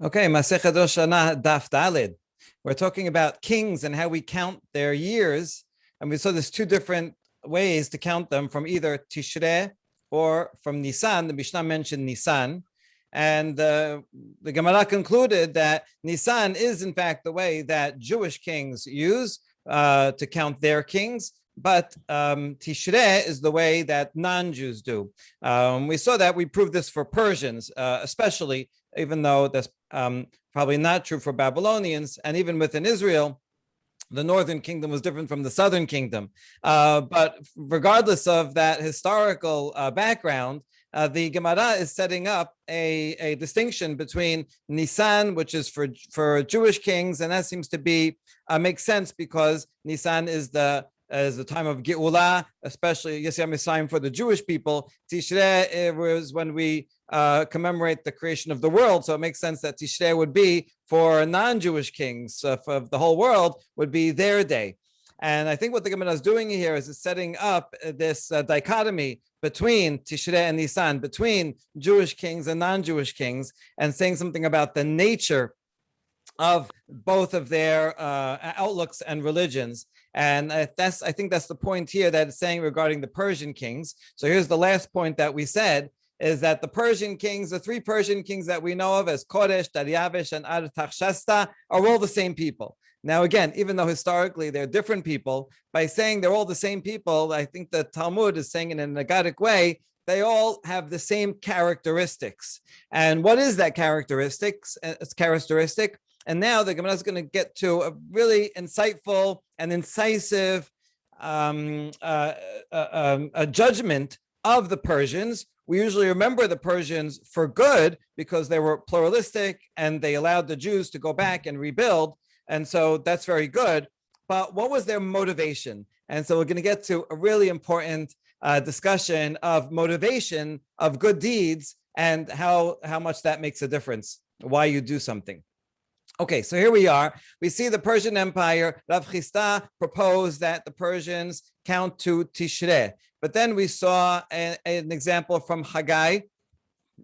Okay, Masechet Rosh Hashanah Daf Dalid. We're talking about kings and how we count their years, and we saw there's two different ways to count them, from either Tishrei or from Nisan. The Mishnah mentioned Nisan, and the Gemara concluded that Nisan is in fact the way that Jewish kings use to count their kings, but Tishrei is the way that non-Jews do. We saw that. We proved this for Persians, especially, even though that's probably not true for Babylonians, and even within Israel, the northern kingdom was different from the southern kingdom. But regardless of that historical background, the Gemara is setting up a distinction between Nisan, which is for Jewish kings, and that seems to be makes sense because Nisan is the time of Geula, especially Yetziat Mitzrayim for the Jewish people. Tishrei was when we commemorate the creation of the world, so it makes sense that Tishrei would be for non-Jewish kings of the whole world, would be their day. And I think what the Gemara is doing here is it's setting up this dichotomy between Tishrei and Nisan, between Jewish kings and non-Jewish kings, and saying something about the nature of both of their outlooks and religions. And I think that's the point here that it's saying regarding the Persian kings. So here's the last point that we said, is that the Persian kings, the three Persian kings that we know of as Koresh, Daryavish, and Artaxerxes, are all the same people. Now, again, even though historically they're different people, by saying they're all the same people, I think the Talmud is saying in a negative way, they all have the same characteristics. And what is that characteristic? And now the Gemara is going to get to a really insightful and incisive a judgment of the Persians. We usually remember the Persians for good because they were pluralistic and they allowed the Jews to go back and rebuild. And so that's very good. But what was their motivation? And so we're going to get to a really important discussion of motivation of good deeds and how much that makes a difference, why you do something. Okay, so here we are. We see the Persian Empire. Rav Chisda proposed that the Persians count to Tishrei. But then we saw an example from Haggai,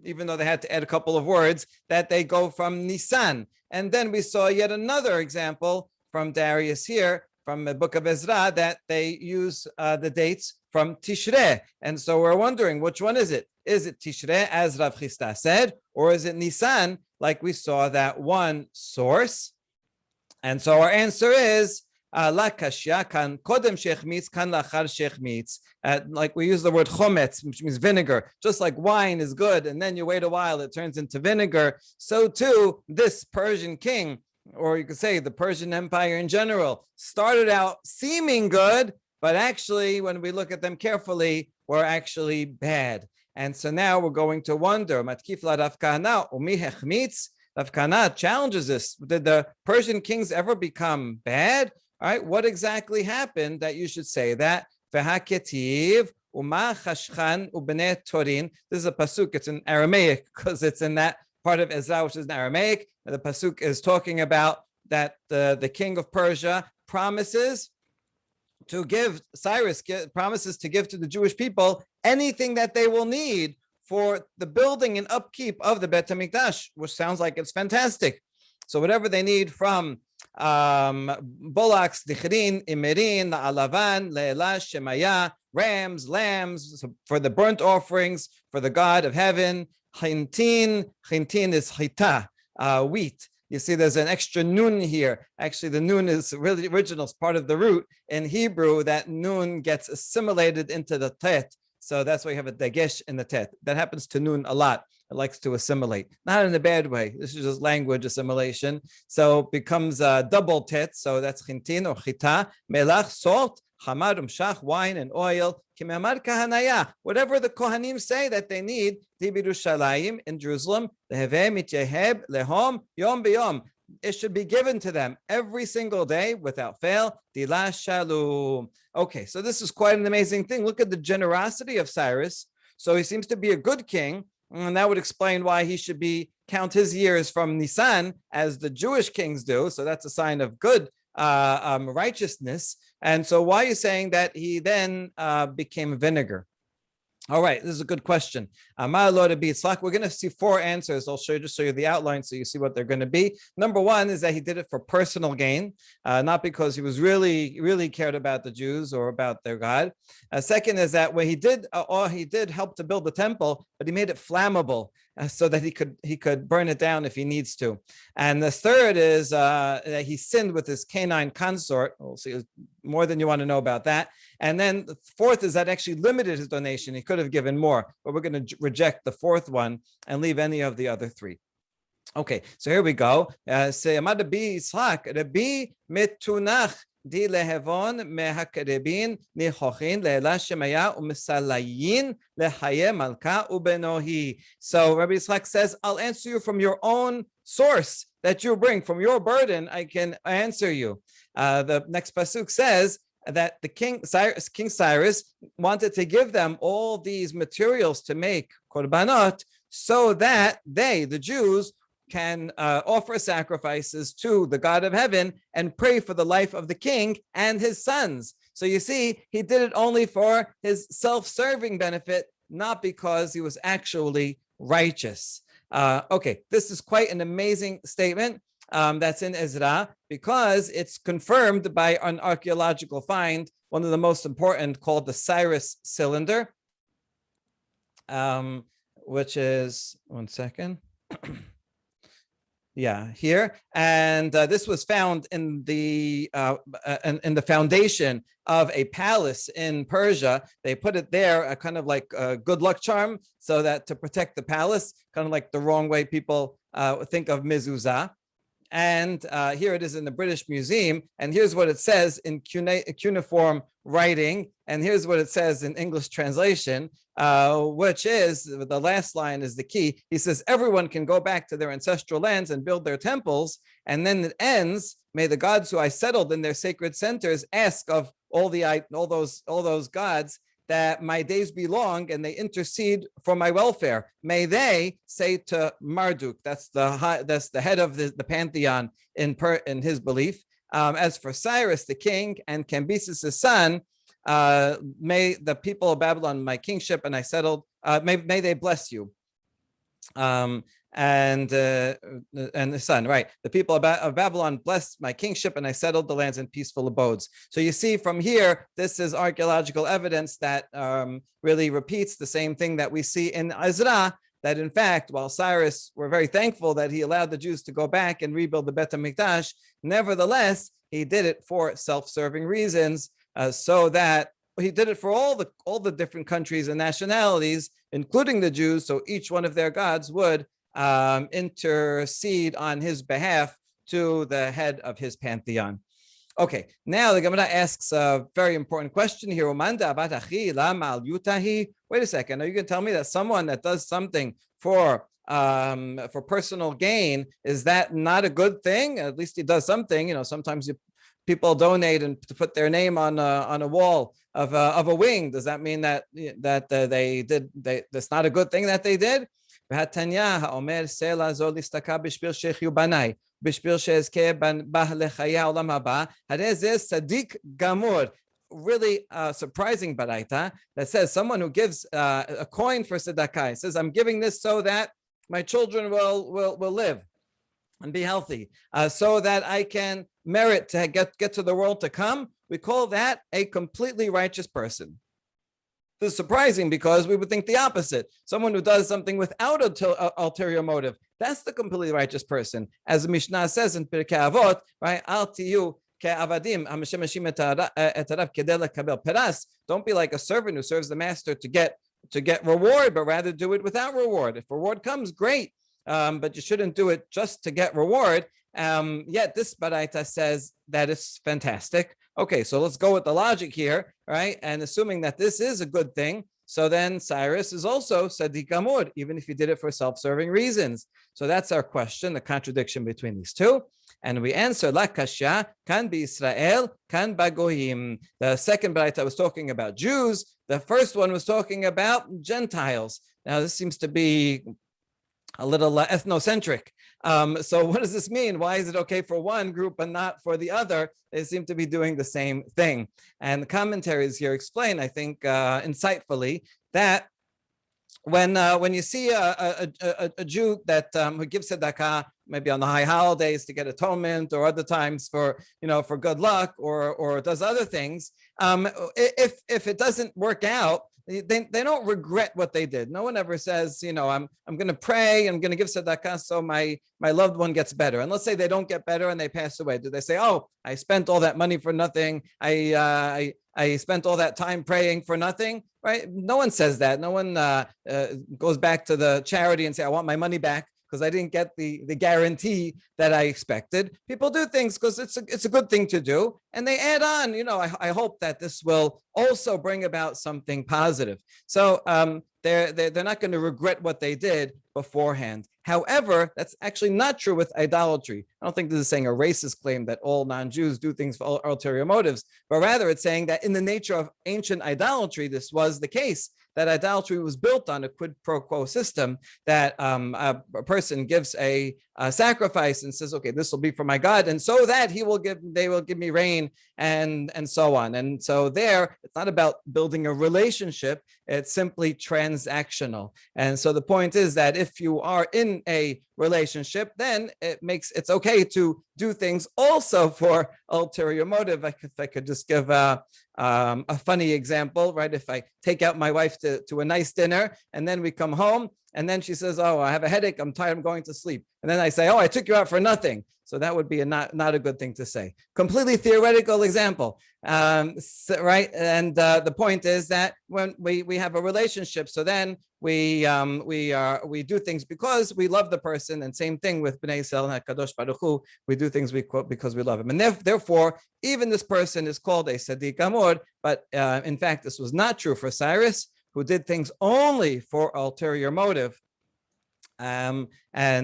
even though they had to add a couple of words, that they go from Nisan. And then we saw yet another example from Darius here, from the book of Ezra, that they use the dates from Tishrei. And so we're wondering, which one is it? Is it Tishrei, as Rav Chisda said, or is it Nisan, like we saw that one source? And so our answer is la kashya, kan kodem shechmitz, kan lachar shechmitz. Like we use the word chometz, which means vinegar. Just like wine is good, and then you wait a while, it turns into vinegar. So too, this Persian king, or you could say the Persian Empire in general, started out seeming good, but actually, when we look at them carefully, were actually bad. And so now we're going to wonder, Matkifla Rav Kahana, Umi Hechmitz. Rav Kahana challenges us. Did the Persian kings ever become bad? All right, what exactly happened that you should say that? V'haketiv Uma Chashchan Ubnei Torin. This is a pasuk. It's in Aramaic because it's in that part of Ezra, which is in Aramaic. And the pasuk is talking about that the king of Persia promises to give, Cyrus promises to give to the Jewish people anything that they will need for the building and upkeep of the Beit HaMikdash, which sounds like it's fantastic. So whatever they need from bullocks, dichrin, imirin, alavan, le'ela, shemaya, rams, lambs, for the burnt offerings, for the God of heaven, chintin is chita, wheat. You see, there's an extra nun here. Actually, the nun is really original. It's part of the root. In Hebrew, that nun gets assimilated into the tet. So that's why you have a dagesh in the tet. That happens to nun a lot. It likes to assimilate. Not in a bad way. This is just language assimilation. So it becomes a double tet. So that's chintin or chita, melach, salt, chamar, umshach, wine, and oil. Whatever the Kohanim say that they need, in Jerusalem, lehom, yom b'yom. It should be given to them every single day without fail. Okay, so this is quite an amazing thing. Look at the generosity of Cyrus. So he seems to be a good king, and that would explain why he should count his years from Nisan as the Jewish kings do. So that's a sign of good righteousness. And so why are you saying that he then became vinegar? All right, this is a good question. We're going to see four answers. I'll show you the outline so you see what they're going to be. Number one is that he did it for personal gain, not because he was really cared about the Jews or about their God. Second is that when he did help to build the temple, but he made it flammable so that he could burn it down if he needs to. And the third is that he sinned with his canine consort. We'll see more than you want to know about that. And then the fourth is that actually limited his donation. He could have given more, but we're going to reject the fourth one and leave any of the other three. Okay, so here we go. Say, Amad Rabbi Yitzhak, Rabbi Metunach di lehevon mehakarebin nichochin le'ela shemaya u'misalayin lehaye malka ubenohi. So Rabbi Yitzhak says, I'll answer you from your own source that you bring, from your burden, I can answer you. The next pasuk says that the King Cyrus wanted to give them all these materials to make korbanot so that they, the Jews, can offer sacrifices to the God of heaven and pray for the life of the king and his sons. So you see, he did it only for his self-serving benefit, not because he was actually righteous. Okay, this is quite an amazing statement that's in Ezra because it's confirmed by an archaeological find, one of the most important, called the Cyrus cylinder, which is, one second. Yeah, here, and this was found in the foundation of a palace in Persia. They put it there, a kind of like a good luck charm, so that to protect the palace, kind of like the wrong way people think of mezuzah. And here it is in the British Museum. And here's what it says in cuneiform writing. And here's what it says in English translation, which is, the last line is the key. He says, everyone can go back to their ancestral lands and build their temples. And then it ends, may the gods who I settled in their sacred centers ask of all those gods that my days be long and they intercede for my welfare. May they say to Marduk, that's the head of the pantheon in his belief. As for Cyrus the king and Cambyses' son, may the people of Babylon, my kingship, and I settled, may they bless you. And the son, right? The people of Babylon blessed my kingship, and I settled the lands in peaceful abodes. So you see from here, this is archaeological evidence that really repeats the same thing that we see in Ezra, that in fact, while Cyrus, we're very thankful that he allowed the Jews to go back and rebuild the Beit HaMikdash, nevertheless, he did it for self-serving reasons, so that he did it for all the different countries and nationalities, including the Jews, so each one of their gods would intercede on his behalf to the head of his pantheon. Okay, now the Gemara asks a very important question here. Wait a second, are you going to tell me that someone that does something for personal gain, is that not a good thing? At least he does something. You know, sometimes people donate and to put their name on a wall of a wing. Does that mean that that's not a good thing that they did? והתניא האומר סלע זו להסתכל בשביל שיחיו בניי, בשביל שאזכה בה לחיי העולם הבא, הרי זה צדיק גמור. Really surprising baraita that says someone who gives a coin for tzedakah, says, I'm giving this so that my children will live and be healthy, so that I can merit to get to the world to come. We call that a completely righteous person. This is surprising because we would think the opposite. Someone who does something without an ulterior motive, that's the completely righteous person. As the Mishnah says in Pirkei Avot, right? Al tiyu ke'avadim hameshemeshim et harav kedei lekabel peras. Don't be like a servant who serves the master to get reward, but rather do it without reward. If reward comes, great, but you shouldn't do it just to get reward. Yet this baraita says that it's fantastic. Okay, so let's go with the logic here, right? And assuming that this is a good thing, so then Cyrus is also Sadiq Amur, even if he did it for self-serving reasons. So that's our question, the contradiction between these two. And we answer, La Kashya, Kan Bi Israel, Kan Bagoyim. The second baraita was talking about Jews. The first one was talking about Gentiles. Now, this seems to be a little ethnocentric. So what does this mean? Why is it okay for one group but not for the other? They seem to be doing the same thing. And the commentaries here explain, I think, insightfully, that when you see a Jew that who gives tzedakah, maybe on the high holidays to get atonement, or other times for for good luck, or does other things, if it doesn't work out, they don't regret what they did. No one ever says, I'm going to pray, I'm going to give tzedakah so my loved one gets better. And let's say they don't get better and they pass away. Do they say, oh, I spent all that money for nothing? I spent all that time praying for nothing, right? No one says that. No one goes back to the charity and say, I want my money back because I didn't get the guarantee that I expected. People do things because it's a good thing to do, and they add on. I hope that this will also bring about something positive. So they're not going to regret what they did beforehand. However, that's actually not true with idolatry. I don't think this is saying a racist claim that all non-Jews do things for ulterior motives, but rather it's saying that in the nature of ancient idolatry, this was the case, that idolatry was built on a quid pro quo system, that a person gives a sacrifice and says, okay, this will be for my God, and so that they will give me rain, and so on. And so there, it's not about building a relationship, it's simply transactional. And so the point is that if you are in a relationship, then it's okay to do things also for ulterior motive. If I could just give a funny example, right? If I take out my wife to a nice dinner, and then we come home, and then she says, oh, I have a headache, I'm tired, I'm going to sleep. And then I say, oh, I took you out for nothing. So that would be not a good thing to say. Completely theoretical example, right? And the point is that when we have a relationship, so then we do things because we love the person, and same thing with Bnei Yisrael and Hakadosh Baruch Hu, we do things because we love him, and therefore even this person is called a Sadiq Amor. But in fact, this was not true for Cyrus, who did things only for ulterior motive. And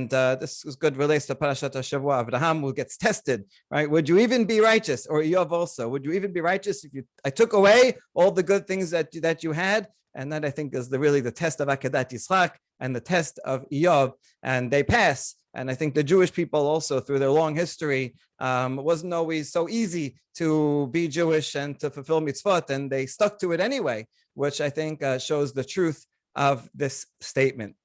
this is good, relates to Parashat HaShavua. Avraham who gets tested, right? Would you even be righteous? Or Eov also, would you even be righteous if I took away all the good things that you had? And that, I think, is really the test of Akedat Yitzchak and the test of Eov, and they pass. And I think the Jewish people also, through their long history, wasn't always so easy to be Jewish and to fulfill mitzvot, and they stuck to it anyway, which I think shows the truth of this statement.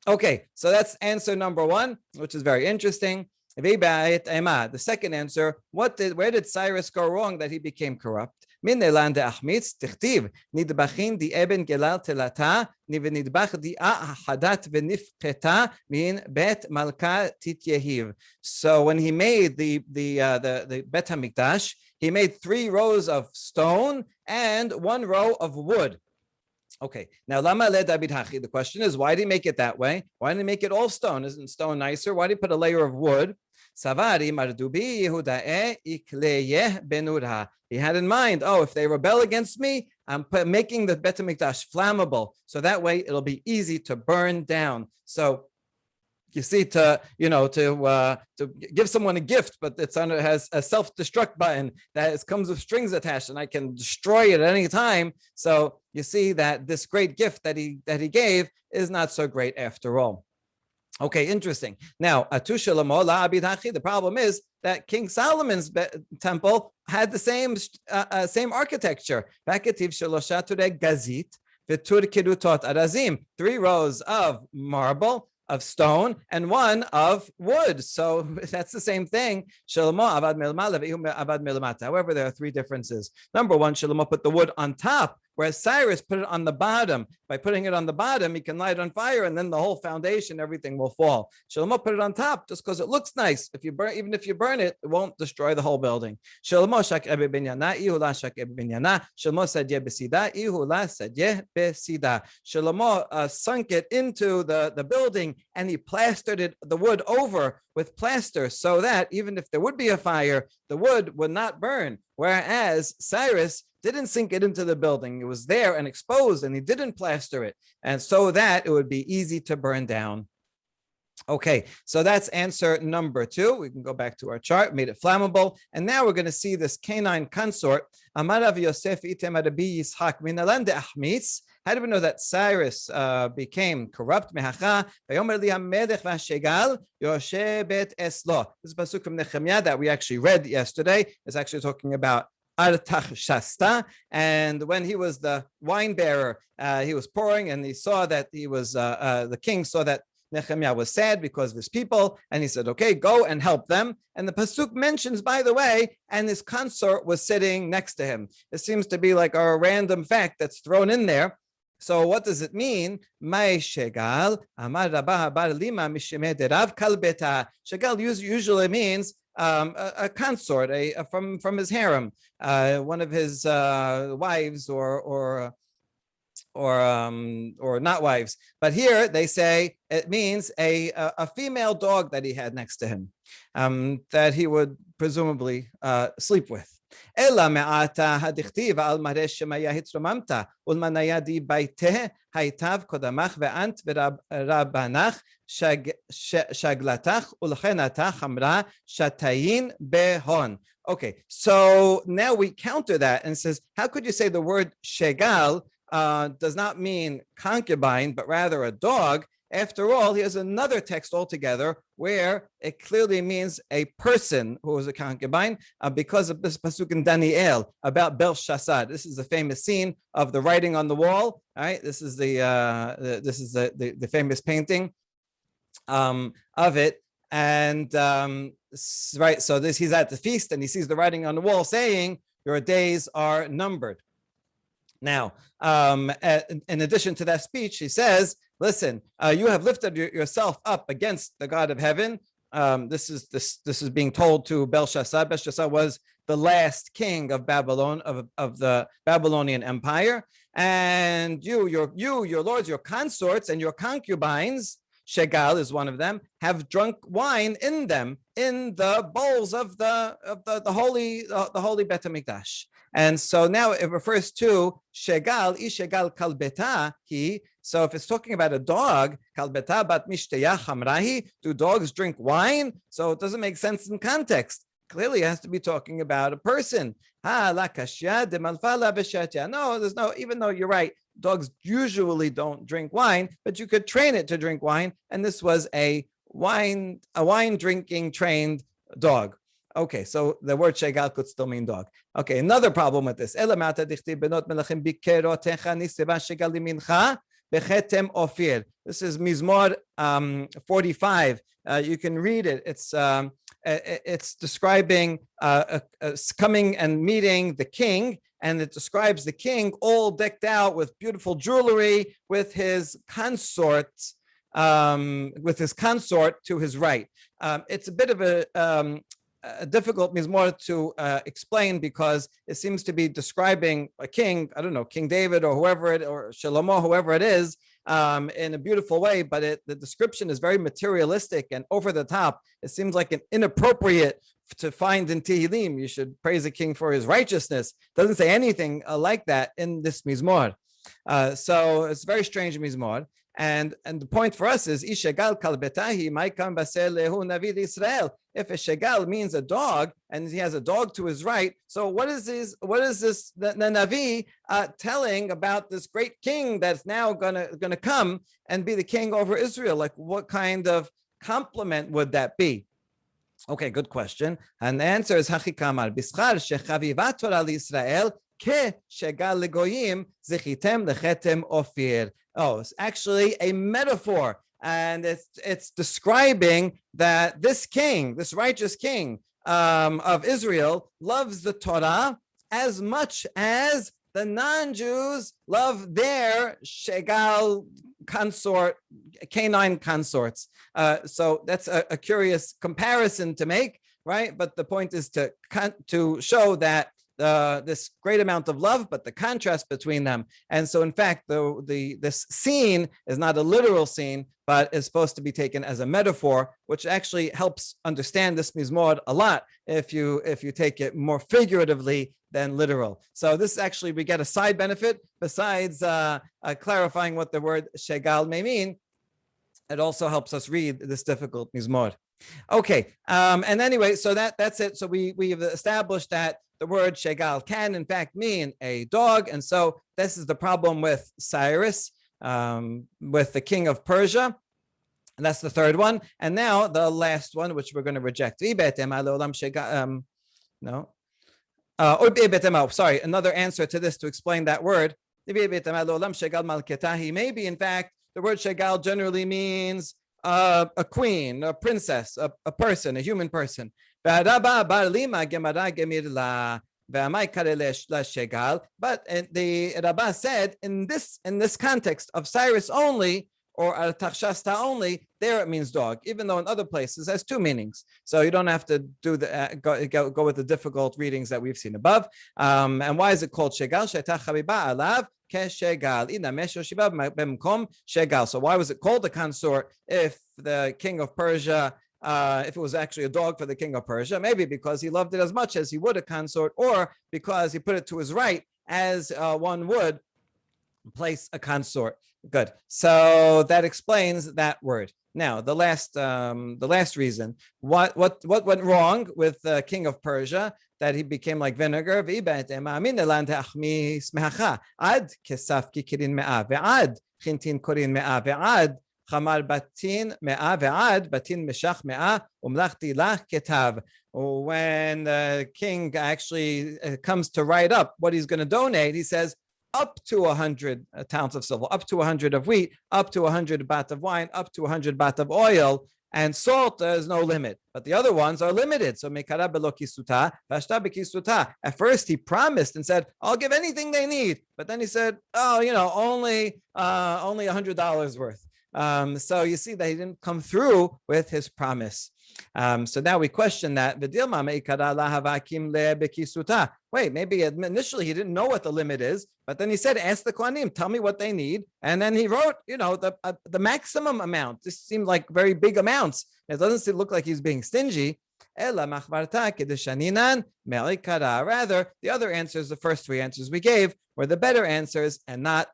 Okay, so that's answer number one, which is very interesting. The second answer, where did Cyrus go wrong that he became corrupt? Min nelan de achmitz tichtiv nidbachin di eben gelal telata nidbach di hadat v'nifketa min bet malka tityehiv. So when he made the Bet HaMikdash, he made 3 rows of stone and 1 row of wood. Okay, now lama le David hachi. The question is, why did he make it that way? Why didn't he make it all stone? Isn't stone nicer? Why did he put a layer of wood? Savari mardubi Yehudae ikleyeh benurha. He had in mind, if they rebel against me, I'm making the Bet HaMikdash flammable, so that way it'll be easy to burn down. So you see, to give someone a gift, but it has a self-destruct button that comes with strings attached, and I can destroy it at any time. So you see that this great gift that he gave is not so great after all. Okay, interesting. Now, the problem is that King Solomon's temple had the same architecture. 3 rows of marble, of stone, and 1 of wood. So that's the same thing. However, there are 3 differences. Number 1, Shlomo put the wood on top, whereas Cyrus put it on the bottom. By putting it on the bottom, he can light it on fire, and then the whole foundation, everything will fall. Shlomo put it on top just because it looks nice. Even if you burn it, it won't destroy the whole building. Shlomo sunk it into the building, and he plastered the wood over with plaster, so that even if there would be a fire, the wood would not burn. Whereas Cyrus didn't sink it into the building. It was there and exposed, and he didn't plaster it, and so that it would be easy to burn down. Okay, so that's answer number 2. We can go back to our chart, made it flammable. And now we're going to see this canine consort. Amarav Yosef item Rabbi Yitzchak minalan de achmitz. How do we know that Cyrus became corrupt? Mehacha vayomer li hamelech v'hashegal yoshebet eslo. This is a pasuk from Nehemiah that we actually read yesterday. It's actually talking about And when he was the wine bearer, he was pouring, and he saw that he was the king saw that Nehemiah was sad because of his people, and he said, okay, go and help them. And the pasuk mentions, by the way, and his consort was sitting next to him. It seems to be like a random fact that's thrown in there. So what does it mean? Shegal usually means a consort, from his harem, one of his wives or not wives. But here they say it means a female dog that he had next to him, that he would presumably sleep with. אלא מעתה הדכתיב על מראה שמיה התרוממת ולמניה די ביתה היטב קודמך ואנט ורבנך שגלתך ולכן אתה חמרה שתיין בהון. Okay, so now we counter that and says, how could you say the word shegal does not mean concubine, but rather a dog? After all, here's another text altogether where it clearly means a person who was a concubine, because of this pasuk in Daniel about Belshazzar. This is the famous scene of the writing on the wall. All right, this is the famous painting of it, and right. So he's at the feast and he sees the writing on the wall saying, "Your days are numbered." Now, in addition to that speech, he says, listen, you have lifted yourself up against the God of heaven. This is being told to Belshazzar. Belshazzar was the last king of Babylon, of the Babylonian Empire. And your lords, your consorts, and your concubines, Shegal is one of them, have drunk wine in them, in the bowls of the holy Bet HaMikdash. And so now it refers to Shegal, Ishegal Kalbeta, he. So if it's talking about a dog, Kalbeta bat mishteya chamrahi, do dogs drink wine? So it doesn't make sense in context. Clearly it has to be talking about a person. No, there's no, even though you're right, dogs usually don't drink wine, but you could train it to drink wine. And this was a wine drinking trained dog. Okay, so the word shegal could still mean dog. Okay, another problem with this. This is Mizmor 45. You can read it. It's describing coming and meeting the king, and it describes the king all decked out with beautiful jewelry, with his consort to his right. It's a bit of a difficult mizmor to explain, because it seems to be describing a king, I don't know, King David or whoever it, or Shlomo, whoever it is, in a beautiful way, but the description is very materialistic and over the top. It seems like an inappropriate to find in Tehillim. You should praise a king for his righteousness. Doesn't say anything like that in this mizmor. So it's a very strange mizmor. And the point for us is Ishegal kalbetahi maikam basel lehu navid Israel. If a shegal means a dog and he has a dog to his right, so what is this the Navi telling about this great king that's now gonna come and be the king over Israel? Like, what kind of compliment would that be? Okay, good question. And the answer is Hachi Kamar Bischar shechavivat Torah Israel ke shegal legoyim zechitem lechetem ofir. Oh, it's actually a metaphor, and it's describing that this king, this righteous king of Israel, loves the Torah as much as the non-Jews love their shegal consort, canine consorts. So that's a curious comparison to make, right? But the point is to show that this great amount of love, but the contrast between them. And so, in fact, this scene is not a literal scene, but is supposed to be taken as a metaphor, which actually helps understand this mizmor a lot if you take it more figuratively than literal. So this actually, we get a side benefit besides clarifying what the word shegal may mean. It also helps us read this difficult mizmor. Okay, and anyway, so that's it. So we've established that the word shegal can, in fact, mean a dog. And so this is the problem with Cyrus, with the king of Persia. And that's the third one. And now the last one, which we're going to reject. Sorry, another answer to this to explain that word. Maybe, in fact, the word shegal generally means a queen, a princess, a person, a human person. But the Rabbah said in this context of Cyrus only, or al-Takshasta only, there it means dog, even though in other places it has two meanings. So you don't have to do the go with the difficult readings that we've seen above. And why is it called shegal? So why was it called the consort if the king of Persia, if it was actually a dog for the king of Persia? Maybe because he loved it as much as he would a consort, or because he put it to his right as one would place a consort. Good. So that explains that word. Now, the last reason, what went wrong with the king of Persia that he became like vinegar? When the king actually comes to write up what he's going to donate, he says up to 100 talents of silver, up to 100 of wheat, up to 100 bat of wine, up to 100 bat of oil, and salt, there's no limit. But the other ones are limited. So at first he promised and said, I'll give anything they need. But then he said, only $100 worth. So you see that he didn't come through with his promise. So now we question that. Wait, maybe initially he didn't know what the limit is, but then he said, ask the Kohanim, tell me what they need. And then he wrote, the maximum amount. This seemed like very big amounts. It doesn't look like he's being stingy. Rather, the other answers, the first three answers we gave, were the better answers, and not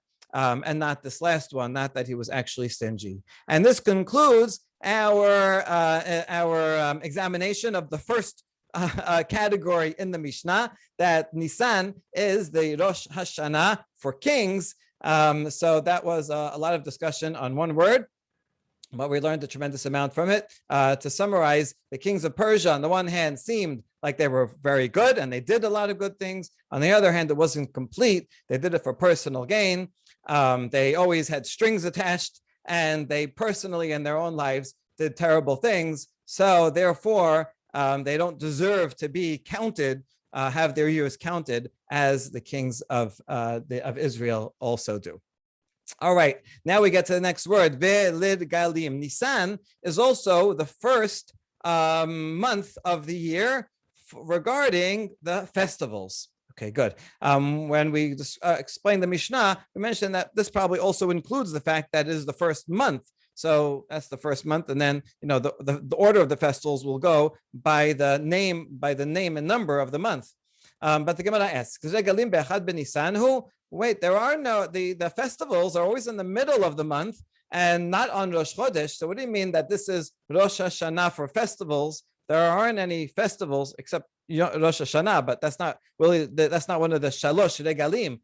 this last one, not that he was actually stingy. And this concludes our examination of the first category in the Mishnah, that Nisan is the Rosh Hashana for kings. So that was a lot of discussion on one word, but we learned a tremendous amount from it. To summarize, the kings of Persia, on the one hand, seemed like they were very good and they did a lot of good things. On the other hand, it wasn't complete. They did it for personal gain. They always had strings attached, and they personally in their own lives did terrible things. So therefore, they don't deserve to be counted, have their years counted as the kings of Israel also do. All right, now we get to the next word, Ve'lid Galim. Nisan is also the first month of the year regarding the festivals. Okay, good. When we explained the Mishnah, we mentioned that this probably also includes the fact that it is the first month. So that's the first month, and then the order of the festivals will go by the name and number of the month. But the Gemara asks, wait, there are the festivals are always in the middle of the month and not on Rosh Chodesh. So what do you mean that this is Rosh Hashana for festivals? There aren't any festivals except Rosh Hashana, but that's not one of the Shalosh Regalim.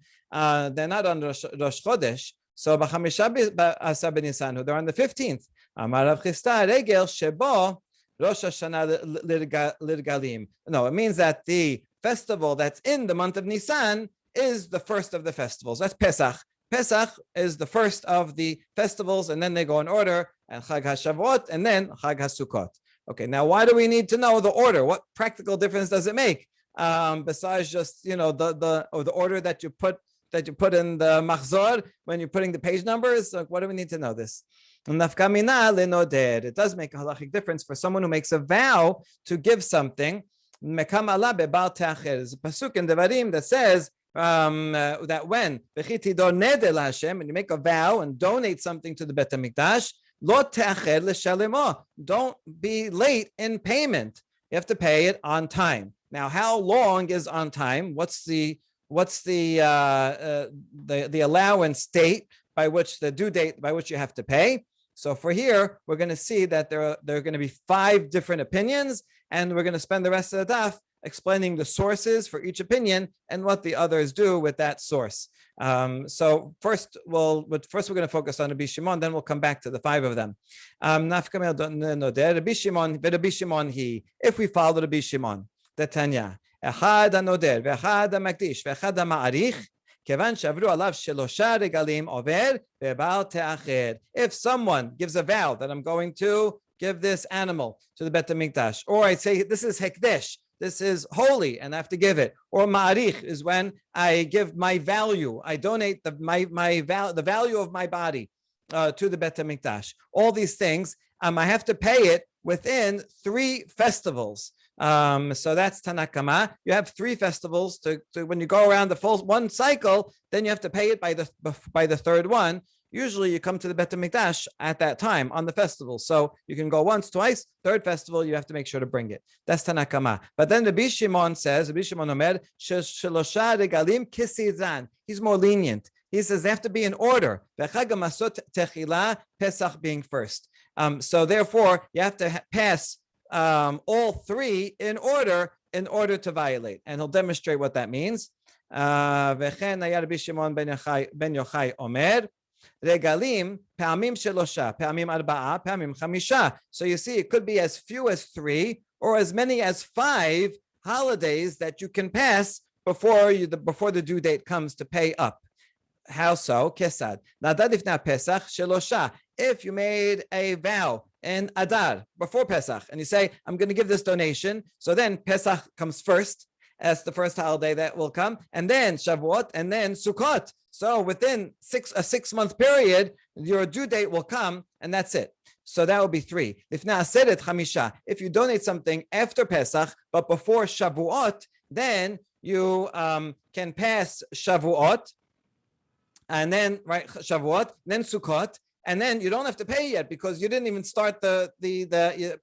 They're not on Rosh Chodesh. So b'chamisha they're on the 15th. Amar Chisda regel shebo Rosh Hashana lirgalim. No, it means that the festival that's in the month of Nisan is the first of the festivals. That's Pesach. Pesach is the first of the festivals, and then they go in order, and Chag HaShavuot, and then Chag HaSukkot. Okay, now why do we need to know the order? What practical difference does it make? Besides just the order that you put in the machzor when you're putting the page numbers? Like, what do we need to know this? It does make a halachic difference for someone who makes a vow to give something. There's a pasuk in Devarim that says that when you make a vow and donate something to the Bet HaMikdash, don't be late in payment. You have to pay it on time. Now, how long is on time? What's the allowance date by which the due date by which you have to pay? So for here, we're going to see that there are going to be 5 different opinions, and we're going to spend the rest of the daf explaining the sources for each opinion and what the others do with that source. So first we're going to focus on Rabbi Shimon, then we'll come back to the 5 of them. Rabbi Shimon, if we follow Rabbi Shimon, the Tanya, אחד הנודר, ואחד המקדיש, ואחד המעריך, כיוון שעברו עליו שלושה רגלים עובר, ובל תאחר. If someone gives a vow that I'm going to give this animal to the Bet HaMikdash, or I say this is hekdesh, this is holy and I have to give it, or ma'arich is when I give my value, I donate the value of my body to the Bet HaMikdash. All these things, I have to pay it within 3 festivals. So that's Tanna Kama. You have 3 festivals to when you go around the full one cycle, then you have to pay it by the 3rd one. Usually you come to the Bet HaMikdash at that time on the festival. So you can go once, twice, 3rd festival, you have to make sure to bring it. That's Tanna Kama. But then Rabbi Shimon says, Rabbi Shimon Omer, Shelosha regalim kisizan. He's more lenient. He says they have to be in order. Chag HaMasot techila, Pesach being first. So therefore, you have to pass all 3 in order to violate. And he'll demonstrate what that means. V'chen haya Rabbi Shimon ben Yochai Omer, regalim pa'amim shelosha, pa'amim arba'a, pa'amim chamisha. So you see, it could be as few as 3 or as many as 5 holidays that you can pass before the due date comes to pay up. How so? Kesad. Nadad Pesach shelosha. If you made a vow in Adar before Pesach and you say, I'm going to give this donation, so then Pesach comes first as the first holiday that will come, and then Shavuot, and then Sukkot. So within a 6-month period, your due date will come, and that's it. So that will be 3. If na'aseret chamisha, if you donate something after Pesach but before Shavuot, then you can pass Shavuot, and then Shavuot, then Sukkot, and then you don't have to pay yet because you didn't even start the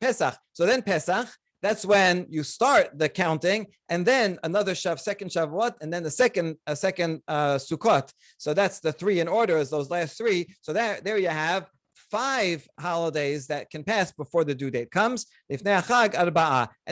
Pesach. So then Pesach, that's when you start the counting, and then another second Shavuot, and then the second Sukkot. So that's the 3 in order, is those last 3. So there you have 5 holidays that can pass before the due date comes. And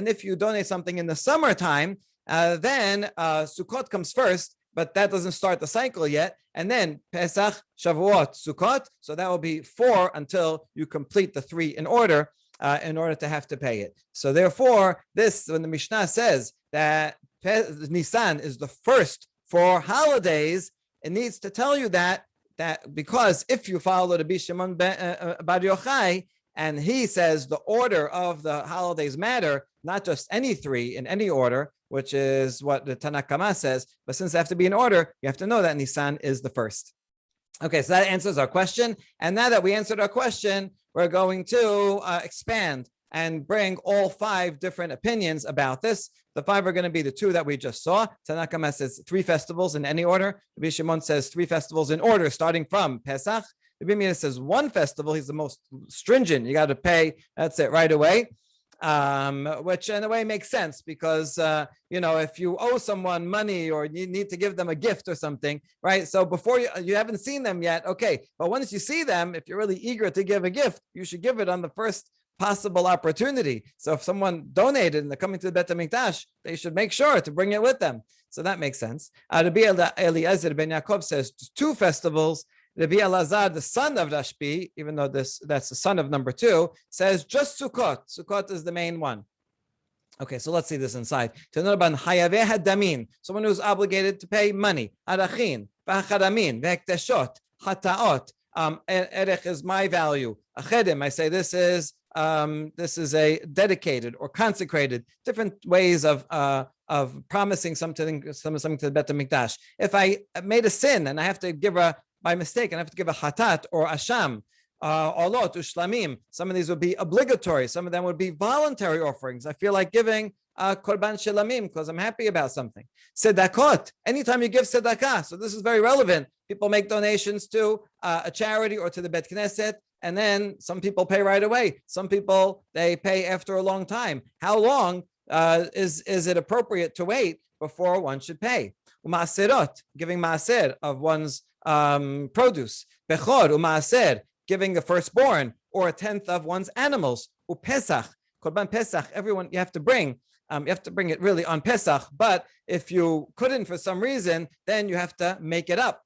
if you donate something in the summertime, then Sukkot comes first, but that doesn't start the cycle yet. And then Pesach, Shavuot, Sukkot. So that will be 4 until you complete the 3 in order to have to pay it. So therefore, when the Mishnah says that Nisan is the first 4 holidays, it needs to tell you that because if you follow Rabbi Shimon Bar Yochai, and he says the order of the holidays matter, not just any 3 in any order, which is what the Tanna Kama says, but since they have to be in order, you have to know that Nisan is the first. Okay, so that answers our question. And now that we answered our question, we're going to expand and bring all 5 different opinions about this. The 5 are going to be the 2 that we just saw. Tanna Kama says 3 festivals in any order. Rabbi Shimon says 3 festivals in order, starting from Pesach. Rabbi Meir says 1 festival. He's the most stringent. You got to pay. That's it right away. Which in a way makes sense because, if you owe someone money or you need to give them a gift or something, right? So before you haven't seen them yet, okay. But once you see them, if you're really eager to give a gift, you should give it on the first possible opportunity. So if someone donated and they're coming to the Bet HaMikdash, they should make sure to bring it with them. So that makes sense. Rabbi Eliezer ben Yaakov says 2 festivals. Rabbi Eleazar, the son of Rashbi, even though that's the son of number 2, says just Sukkot. Sukkot is the main one. Okay, so let's see this inside. Someone who's obligated to pay money. Arachin, v'acharamin, v'hekteshot, chataot. Erech is my value. Achedim, I say this is a dedicated or consecrated. Different ways of promising something to the Bet HaMikdash. If I made a sin and I have to give by mistake, and I have to give a hatat or asham, olot, ushlamim. Some of these would be obligatory. Some of them would be voluntary offerings. I feel like giving korban shelamim because I'm happy about something. Sedakot, anytime you give sedakah. So this is very relevant. People make donations to a charity or to the Bet Knesset, and then some people pay right away. Some people, they pay after a long time. How long is it appropriate to wait before one should pay? Umaserot, giving maaser of one's produce. Bechor u'maaser, giving the firstborn or 1/10 of one's animals. Upesach, korban pesach, everyone you have to bring it really on Pesach. But if you couldn't for some reason, then you have to make it up.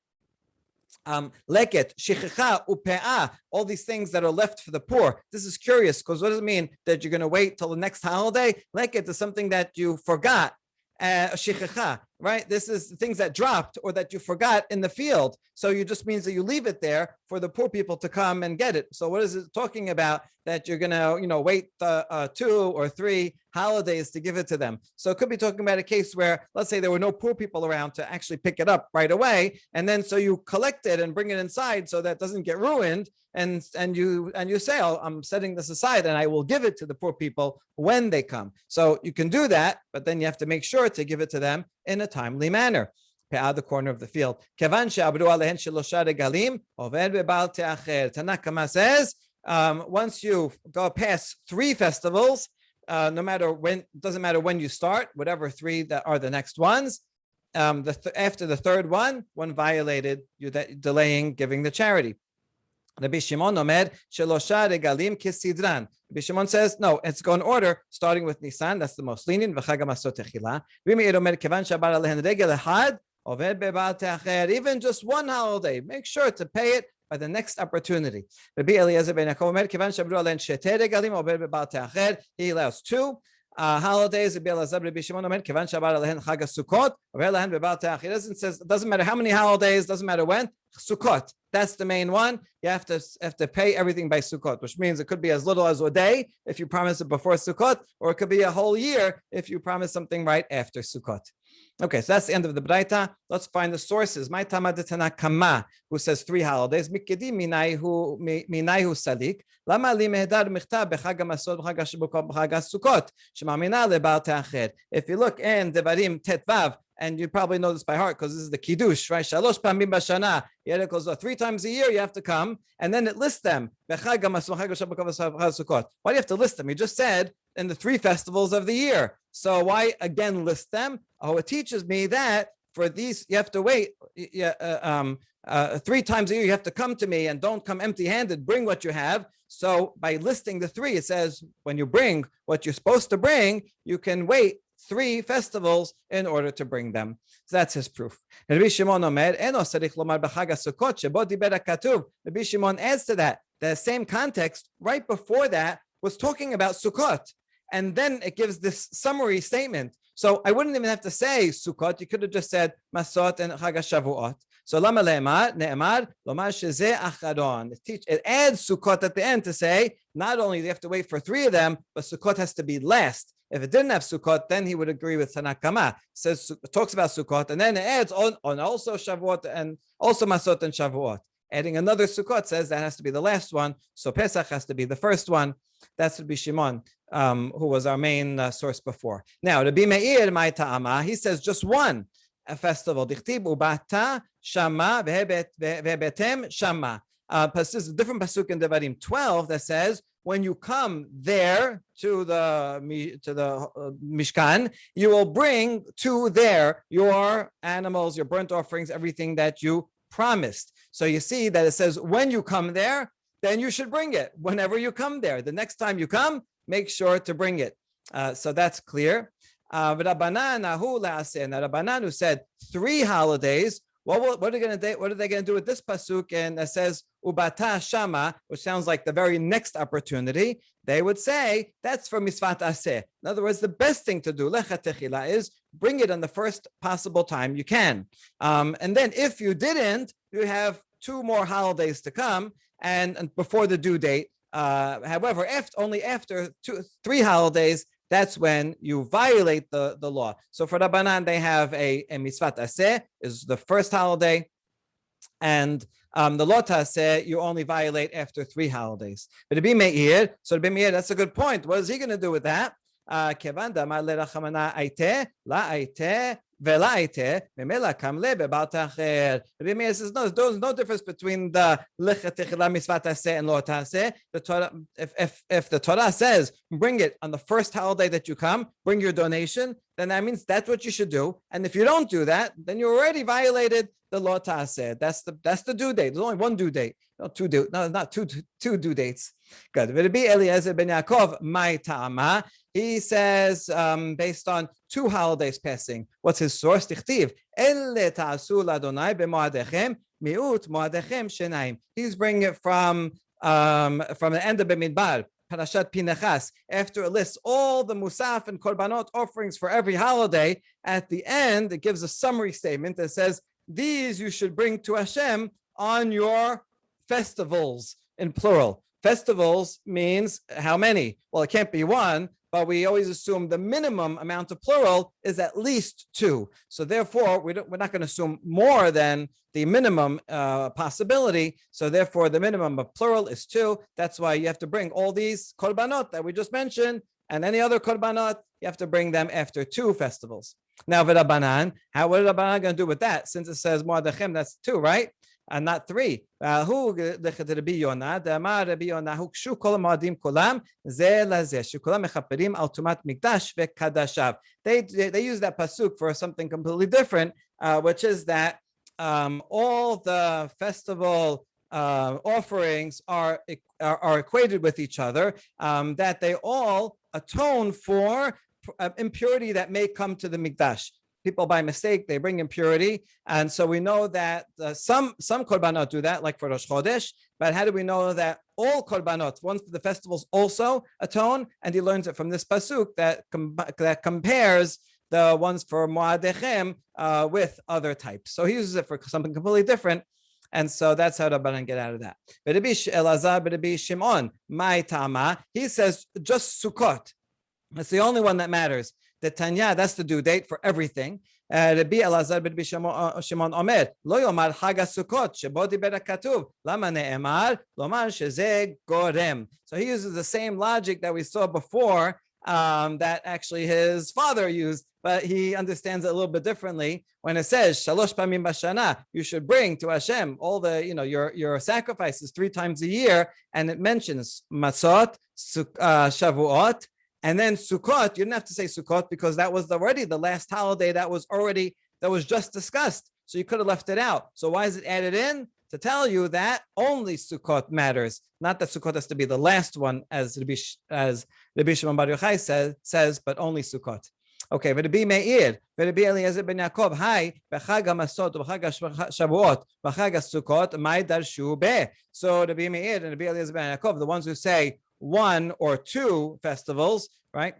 Leket, shichicha, upe'ah, all these things that are left for the poor. This is curious because what does it mean that you're going to wait till the next holiday? Leket is something that you forgot. shichecha, right? This is things that dropped or that you forgot in the field. So you just means that you leave it there for the poor people to come and get it. So what is it talking about? That you're gonna, wait 2 or 3 holidays to give it to them. So it could be talking about a case where, let's say, there were no poor people around to actually pick it up right away, and then so you collect it and bring it inside so that it doesn't get ruined, and you say, oh, I'm setting this aside and I will give it to the poor people when they come. So you can do that, but then you have to make sure to give it to them in a timely manner. The corner of the field. Tanna Kama says, once you go past 3 festivals, no matter when, doesn't matter when you start, whatever 3 that are the next ones, after the 3rd one violated, you delaying giving the charity. Rabbi Shimon Rabbi Shimon says, no, it's going in order, starting with Nisan, that's the most lenient. Even just 1 holiday, make sure to pay it by the next opportunity. Rabbi Eliezer ben Yaakov, he allows 2 holidays. Rabbi Eliezer, Rabbi Shimon, it doesn't matter how many holidays, doesn't matter when. Sukkot, that's the main one. You have to pay everything by Sukkot, which means it could be as little as a day if you promise it before Sukkot, or it could be a whole year if you promise something right after Sukkot. Okay, so that's the end of the Braita. Let's find the sources. My Tama de Tanna Kama, who says 3 holidays. Mikedi minayhu salik. Lama li mehdar michtab b'chag hamasot b'chag hashibukot b'chag hasukot shemamina lebal te'ached. If you look in Devarim Tetvav, and you probably know this by heart because this is the Kiddush, right? Shalosh pamim b'shana. It goes 3 times a year you have to come, and then it lists them. Why do you have to list them? You just said in the 3 festivals of the year. So why again list them? Oh, it teaches me that for these you have to wait 3 times a year. You have to come to me and don't come empty-handed. Bring what you have. So by listing the 3, it says when you bring what you're supposed to bring, you can wait 3 festivals in order to bring them. So that's his proof. Rabbi Shimon adds to that. The same context right before that was talking about Sukkot. And then it gives this summary statement. So I wouldn't even have to say Sukkot. You could have just said Masot and Chag HaShavuot. So lama le'emar, ne'emar, lomar shezeh acharon. It adds Sukkot at the end to say, not only do you have to wait for 3 of them, but Sukkot has to be last. If it didn't have Sukkot, then he would agree with Tanna Kama. Says, talks about Sukkot, and then it adds on also Shavuot and also Masot and Shavuot. Adding another Sukkot says that has to be the last one. So Pesach has to be the first one. That's Rabbi Shimon, who was our main source before. Now, Rabbi Meir, my ta'ama, he says just 1 festival. Dichtib ubata shama vehebetem shama. This is a different pasuk in Devarim 12 that says, when you come there to the Mishkan, you will bring to there your animals, your burnt offerings, everything that you promised. So you see that it says, when you come there, then you should bring it. Whenever you come there, the next time you come, make sure to bring it. So that's clear. Rabbanan who said 3 holidays. What are they going to do with this pasuk? And it says ubata shama, which sounds like the very next opportunity. They would say that's for misvat aseh. In other words, the best thing to do lechatechila is bring it on the first possible time you can. And then if you didn't, you have 2 more holidays to come and before the due date. However, only after 3 holidays, that's when you violate the law. So for Rabbanan, they have a misvat aseh is the first holiday, and the law taseh you only violate after 3 holidays. But Rabbi Meir, that's a good point. What is he going to do with that? Rabbi Meir says, no, there's no difference between the misvat aseh and lo taseh. If the Torah says, bring it on the first holiday that you come, bring your donation, then that means that's what you should do. And if you don't do that, then you already violated the lo taseh. That's the due date. There's only 1 due date. Not two due dates. Good. Rabbi Eliezer ben Yaakov, my ta'ama, he says, based on 2 holidays passing. What's his source? Tichtiv. Elle ta'asu l'Adonai b'moadechem miut moadechem shenaim. He's bringing it from the end of Bemidbar. Parashat Pinechas, after it lists all the musaf and korbanot offerings for every holiday, at the end, it gives a summary statement that says, these you should bring to Hashem on your festivals, in plural. Festivals means how many? Well, it can't be one, but we always assume the minimum amount of plural is at least two. So therefore, we're not going to assume more than the minimum possibility. So therefore, the minimum of plural is two. That's why you have to bring all these korbanot that we just mentioned and any other korbanot, you have to bring them after two festivals. Now, v'Rabbanan, what are Rabbanan going to do with that? Since it says Moadechem, that's two, right? And not thrthey they use that pasuk for something completely different, which is that all the festival offerings are equated with each other, that they all atone for impurity that may come to the mikdash. People by mistake, they bring impurity. And so we know that some korbanot do that, like for Rosh Chodesh. But how do we know that all korbanot, ones for the festivals, also atone? And he learns it from this pasuk that compares the ones for Moadechem with other types. So he uses it for something completely different. And so that's how Rabbanan get out of that. But Eleazar, but Shimon, my Tama, he says just Sukkot. That's the only one that matters. The Tanya, that's the due date for everything. Rabbi Elazar Rabbi Shimon Omer, Lo Yomar Chag HaSukkot, Shebo Diber HaKatuv, Lama Ne'emar, Lomar Shezeh Gorem. So he uses the same logic that we saw before, that actually his father used, but he understands it a little bit differently. When it says Shalosh Pamim Bashana, you should bring to Hashem all the, your sacrifices 3 times a year, and it mentions Matzot, Shavuot, and then Sukkot. You didn't have to say Sukkot because that was already the last holiday that was just discussed. So you could have left it out. So why is it added in? To tell you that only Sukkot matters, not that Sukkot has to be the last one, as Rabbi Shimon Bar Yochai says, but only Sukkot. Okay, Rabbi Meir, Rabbi Eliezer ben Yaakov, Hi, b'chag hamasot, b'chag Shavuot, b'chag Sukkot, mai darshu be. So Rabbi Meir and Rabbi Eliezer ben Yaakov, the ones who say 1 or 2 festivals, right?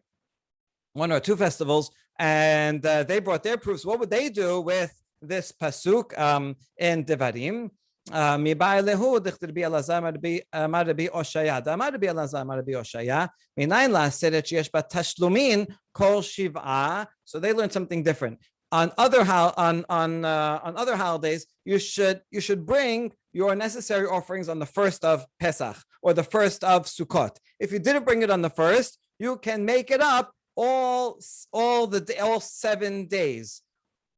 1 or 2 festivals, and they brought their proofs. What would they do with this pasuk in Devarim? Mibai lehu dichtir bi Elazar mar Rabbi Oshaya. Damar Rabbi Elazar mar Rabbi Oshaya. Minayin la'aseret sheyesh ba tashlumin kol shiv'a. So they learned something different. On other holidays, you should bring your necessary offerings on the first of Pesach or the first of Sukkot. If you didn't bring it on the first, you can make it up all 7 days,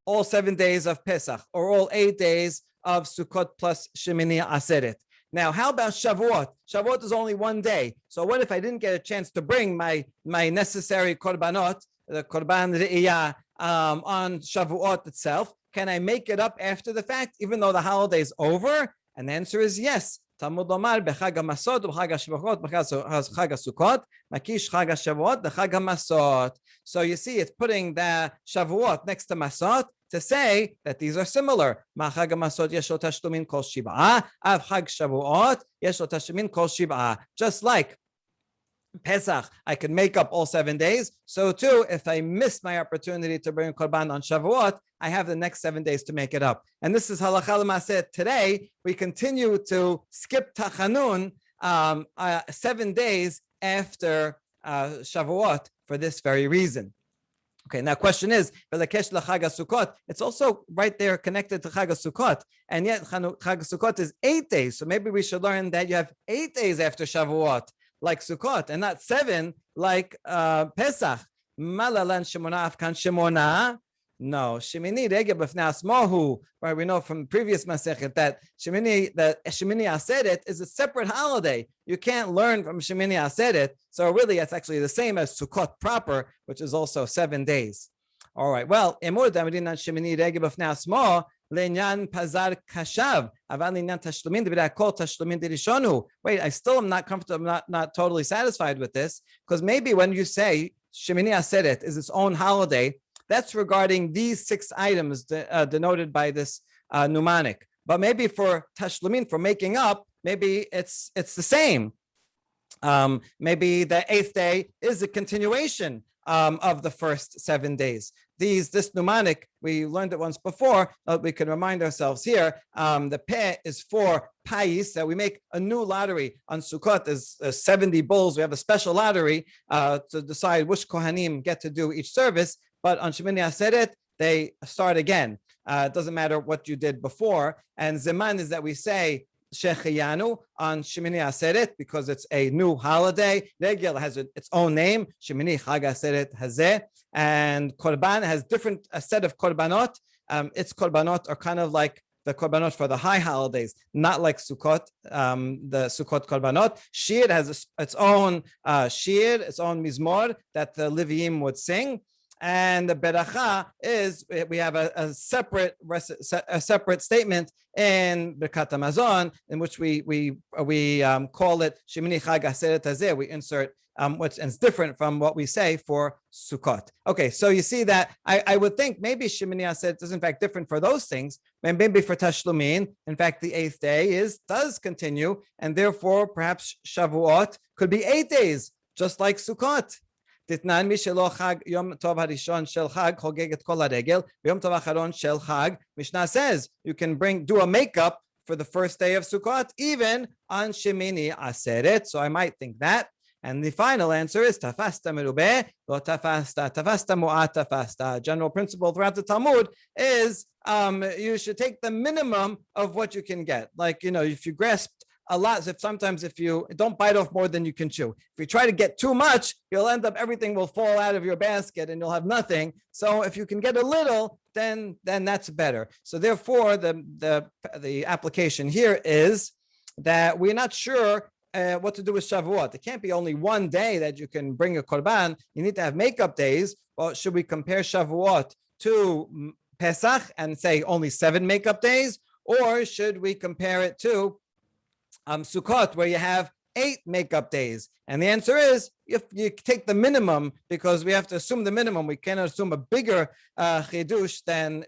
all 7 days of Pesach, or all 8 days of Sukkot plus Shemini Aseret. Now, how about Shavuot? Shavuot is only 1 day. So what if I didn't get a chance to bring my necessary korbanot, the korban re'iyah, on Shavuot itself? Can I make it up after the fact, even though the holiday is over? And the answer is yes. Talmud Lomar b'chag hamasot b'chag hashavuot b'chag hasukot makish chag hashavuot b'chag hamasot. So you see, it's putting the Shavuot next to Masot to say that these are similar. Ma'chag hamasot yesh lo tashlumin kol shiv'ah, av chag Shavuot yesh lo tashlumin kol shiv'ah. Just like Pesach, I can make up all 7 days. So too, if I miss my opportunity to bring korban on Shavuot, I have the next 7 days to make it up. And this is halacha l'maaseh. Today, we continue to skip Tachanun 7 days after Shavuot for this very reason. Okay, now question is, it's also right there connected to Chag Sukkot, and yet Chag Sukkot is 8 days. So maybe we should learn that you have 8 days after Shavuot, like Sukkot, and not 7 like Pesach. Malalan Shemona Afkan Shemona. No, Shemini Regeb B'fnei Asmohu. Right, we know from previous Masechet that Shemini Aseret is a separate holiday. You can't learn from Shemini Aseret. So really, it's actually the same as Sukkot proper, which is also 7 days. All right. Well, Emur Damirin Shemini Regeb B'fnei Asmo. Lenyan Pazar Kashav. Wait, I still am not comfortable, not totally satisfied with this, because maybe when you say Shemini Aseret is its own holiday, that's regarding these 6 items denoted by this mnemonic. But maybe for Tashlumin, for making up, maybe it's the same. Maybe the 8th day is a continuation of the first 7 days. This mnemonic, we learned it once before, we can remind ourselves here. The peh is for pais, that we make a new lottery on Sukkot. There's 70 bulls. We have a special lottery to decide which Kohanim get to do each service. But on Shemini Aseret, they start again. It doesn't matter what you did before. And Zeman is that we say Shechiyanu on Shemini Aseret because it's a new holiday. Regel has its own name, Shemini Chag Aseret Hazeh, and Korban has a set of Korbanot. Its Korbanot are kind of like the Korbanot for the high holidays, not like Sukkot, the Sukkot Korbanot. Shir has its own Shir, its own Mizmor that the Leviim would sing. And the beracha is, we have a separate statement in Birkat Hamazon in which we call it Shemini Chag Aseret Hazeh. We insert which is different from what we say for Sukkot. Okay, so you see that I would think maybe Shemini Aseret is in fact different for those things. Maybe for Tashlumin, in fact, the 8th day does continue, and therefore perhaps Shavuot could be 8 days, just like Sukkot. תתנן מי שלא חג יום טוב הראשון של חג חוגג את כל הרגל ביום טוב האחרון של חג. Mishnah says you can do a makeup for the first day of Sukkot even on Shemini Aseret. So I might think that. And the final answer is tafasta merubeh lo tafasta mu'at tafasta. General principle throughout the Talmud is you should take the minimum of what you can get. Like, if you grasped a lot, sometimes if you don't bite off more than you can chew. If you try to get too much, you'll end up, everything will fall out of your basket and you'll have nothing. So if you can get a little, then that's better. So therefore, the application here is that we're not sure what to do with Shavuot. It can't be only one day that you can bring a korban. You need to have makeup days. Well, should we compare Shavuot to Pesach and say only 7 makeup days? Or should we compare it to Sukkot, where you have 8 makeup days? And the answer is, if you take the minimum, because we have to assume the minimum, we cannot assume a bigger chidush than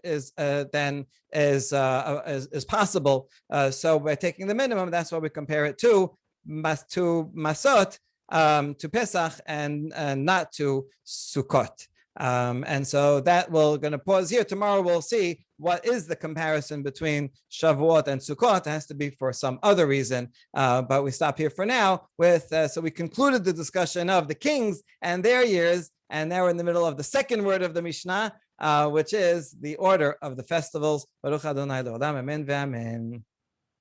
is possible. So by taking the minimum, that's why we compare it to Masot, to Pesach, and not to Sukkot. And so that we're going to pause here. Tomorrow we'll see what is the comparison between Shavuot and Sukkot. It has to be for some other reason, but we stop here for now so we concluded the discussion of the kings and their years, and now we're in the middle of the second word of the Mishnah, which is the order of the festivals. Baruch Adonai L'olam, amen ve'amen.